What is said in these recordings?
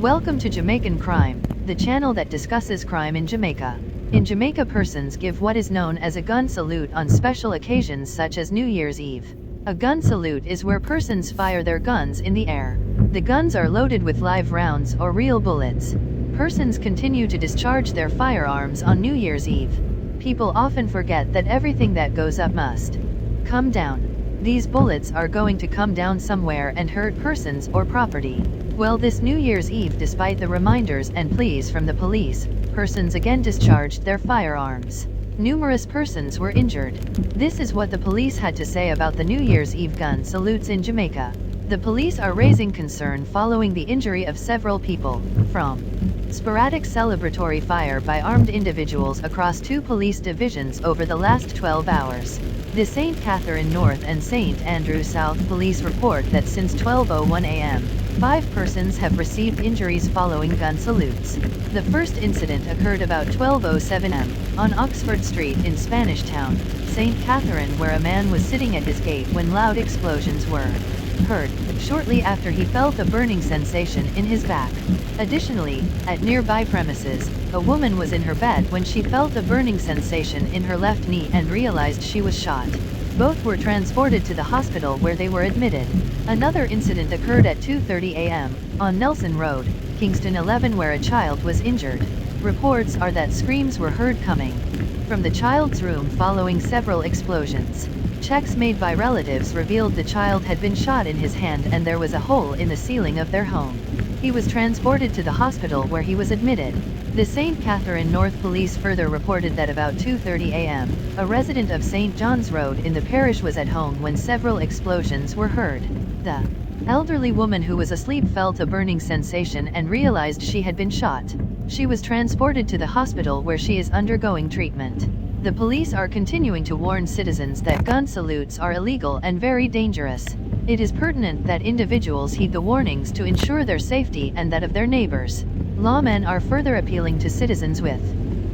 Welcome to Jamaican Crime, the channel that discusses crime in Jamaica. In Jamaica, persons give what is known as a gun salute on special occasions such as New Year's Eve. A gun salute is where persons fire their guns in the air. The guns are loaded with live rounds or real bullets. Persons continue to discharge their firearms on New Year's Eve. People often forget that everything that goes up must come down. These bullets are going to come down somewhere and hurt persons or property. Well, this New Year's Eve, despite the reminders and pleas from the police, persons again discharged their firearms. Numerous persons were injured. This is what the police had to say about the New Year's Eve gun salutes in Jamaica. The police are raising concern following the injury of several people, from sporadic celebratory fire by armed individuals across two police divisions over the last 12 hours. The St. Catherine North and St. Andrew South police report that since 12:01 a.m., 5 persons have received injuries following gun salutes. The first incident occurred about 12:07 am. on Oxford Street in Spanish Town, St. Catherine, where a man was sitting at his gate when loud explosions were heard. Shortly after, he felt a burning sensation in his back. Additionally, at nearby premises, a woman was in her bed when she felt a burning sensation in her left knee and realized she was shot. Both were transported to the hospital where they were admitted. Another incident occurred at 2:30 a.m. on Nelson Road, Kingston 11, where a child was injured. Reports are that screams were heard coming from the child's room following several explosions. Checks made by relatives revealed the child had been shot in his hand and there was a hole in the ceiling of their home. He was transported to the hospital where he was admitted. The St. Catherine North Police further reported that about 2:30 a.m., a resident of St. John's Road in the parish was at home when several explosions were heard. The elderly woman who was asleep felt a burning sensation and realized she had been shot. She was transported to the hospital where she is undergoing treatment. The police are continuing to warn citizens that gun salutes are illegal and very dangerous. It is pertinent that individuals heed the warnings to ensure their safety and that of their neighbors. Lawmen are further appealing to citizens with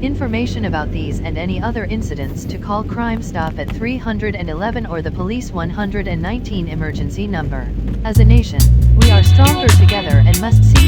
information about these and any other incidents to call Crime Stop at 311 or the Police 119 emergency number. As a nation, we are stronger together and must seek